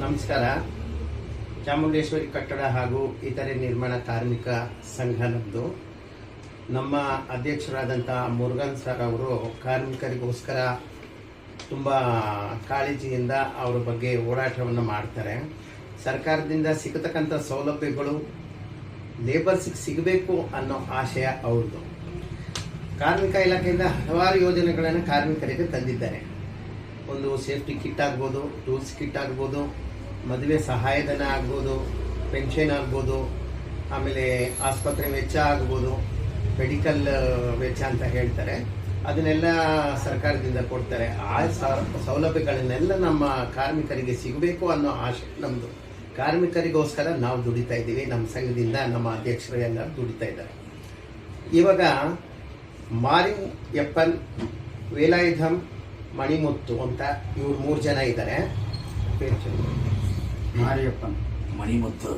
ನಮಸ್ಕಾರ. ಚಾಮುಂಡೇಶ್ವರಿ ಕಟ್ಟಡ ಹಾಗೂ ಇತರೆ ನಿರ್ಮಾಣ ಕಾರ್ಮಿಕ ಸಂಘ ನಮ್ಮದು. ನಮ್ಮ ಅಧ್ಯಕ್ಷರಾದಂಥ ಮುರುಗನ್ ಸರ್ ಅವರು ಕಾರ್ಮಿಕರಿಗೋಸ್ಕರ ತುಂಬ ಕಾಳಜಿಯಿಂದ ಅವರ ಬಗ್ಗೆ ಹೋರಾಟವನ್ನು ಮಾಡ್ತಾರೆ. ಸರ್ಕಾರದಿಂದ ಸಿಗತಕ್ಕಂಥ ಸೌಲಭ್ಯಗಳು ಲೇಬರ್ಸಿಗೆ ಸಿಗಬೇಕು ಅನ್ನೋ ಆಶಯ ಅವ್ರದ್ದು. ಕಾರ್ಮಿಕ ಇಲಾಖೆಯಿಂದ ಹಲವಾರು ಯೋಜನೆಗಳನ್ನು ಕಾರ್ಮಿಕರಿಗೆ ತಂದಿದ್ದಾರೆ. ಒಂದು ಸೇಫ್ಟಿ ಕಿಟ್ ಆಗ್ಬೋದು, ಟೂಲ್ಸ್ ಕಿಟ್ ಆಗ್ಬೋದು, ಮದುವೆ ಸಹಾಯಧನ ಆಗ್ಬೋದು, ಪೆನ್ಷನ್ ಆಗ್ಬೋದು, ಆಮೇಲೆ ಆಸ್ಪತ್ರೆ ವೆಚ್ಚ ಆಗ್ಬೋದು, ಮೆಡಿಕಲ್ ವೆಚ್ಚ ಅಂತ ಹೇಳ್ತಾರೆ. ಅದನ್ನೆಲ್ಲ ಸರ್ಕಾರದಿಂದ ಕೊಡ್ತಾರೆ. ಆ ಸೌಲಭ್ಯಗಳನ್ನೆಲ್ಲ ನಮ್ಮ ಕಾರ್ಮಿಕರಿಗೆ ಸಿಗಬೇಕು ಅನ್ನೋ ಆಶೆ ನಮ್ಮದು. ಕಾರ್ಮಿಕರಿಗೋಸ್ಕರ ನಾವು ದುಡಿತಾ ಇದ್ದೀವಿ. ನಮ್ಮ ಸಂಘದಿಂದ ನಮ್ಮ ಅಧ್ಯಕ್ಷರು ಎಲ್ಲ ದುಡಿತಾ ಇದ್ದಾರೆ. ಇವಾಗ ಮಾರಿಯಪ್ಪನ್, ವೇಲಾಯುಧಂ, ಮಣಿಮುತ್ತು ಅಂತ ಇವ್ರು 3 ಜನ ಇದ್ದಾರೆ. ಮಾರಿಯಪ್ಪನ್, ಮಣಿಮುತ್ತು,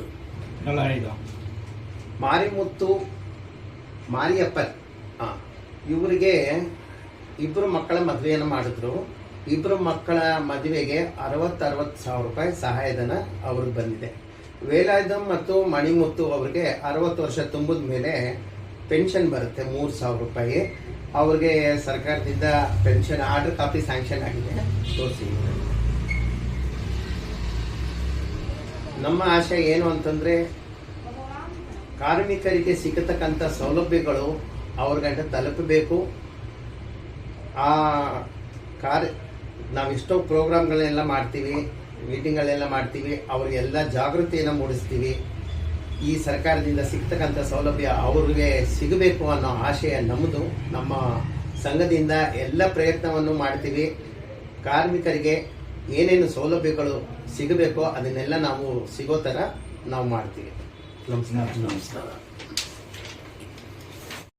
ಮಾರಿಯಪ್ಪನ್ ಇವರಿಗೆ 2 ಮಕ್ಕಳ ಮದುವೆಯನ್ನು ಮಾಡಿದ್ರು. 2 ಮಕ್ಕಳ ಮದುವೆಗೆ 60,000 ರೂಪಾಯಿ ಸಹಾಯಧನ ಅವ್ರಿಗೆ ಬಂದಿದೆ. ವೇಲಾಯುಧಂ ಮತ್ತು ಮಣಿಮುತ್ತು ಅವ್ರಿಗೆ 60 ವರ್ಷ ತುಂಬಿದ ಮೇಲೆ ಪೆನ್ಷನ್ ಬರುತ್ತೆ 3,000 ರೂಪಾಯಿ. ಅವ್ರಿಗೆ ಸರ್ಕಾರದಿಂದ ಪೆನ್ಷನ್ ಆರ್ಡರ್ ಕಾಪಿ ಸ್ಯಾಂಕ್ಷನ್ ಆಗಿದೆ. ತೋರಿಸಿ. ನಮ್ಮ ಆಶಯ ಏನು ಅಂತಂದರೆ, ಕಾರ್ಮಿಕರಿಗೆ ಸಿಗತಕ್ಕಂಥ ಸೌಲಭ್ಯಗಳು ಅವ್ರ ಗಂಟೆ ತಲುಪಬೇಕು. ನಾವೆಷ್ಟೋ ಪ್ರೋಗ್ರಾಮ್ಗಳನ್ನೆಲ್ಲ ಮಾಡ್ತೀವಿ, ಮೀಟಿಂಗ್ಗಳೆಲ್ಲ ಮಾಡ್ತೀವಿ, ಅವ್ರಿಗೆಲ್ಲ ಜಾಗೃತಿಯನ್ನು ಮೂಡಿಸ್ತೀವಿ. ಈ ಸರ್ಕಾರದಿಂದ ಸಿಗ್ತಕ್ಕಂಥ ಸೌಲಭ್ಯ ಅವ್ರಿಗೆ ಸಿಗಬೇಕು ಅನ್ನೋ ಆಶಯ ನಮ್ಮದು. ನಮ್ಮ ಸಂಘದಿಂದ ಎಲ್ಲ ಪ್ರಯತ್ನವನ್ನು ಮಾಡ್ತೀವಿ. ಕಾರ್ಮಿಕರಿಗೆ ಏನೇನು ಸೌಲಭ್ಯಗಳು ಸಿಗಬೇಕೋ ಅದನ್ನೆಲ್ಲ ನಾವು ಸಿಗೋ ಥರ ನಾವು ಮಾಡ್ತೀವಿ. ನಮಸ್ಕಾರ.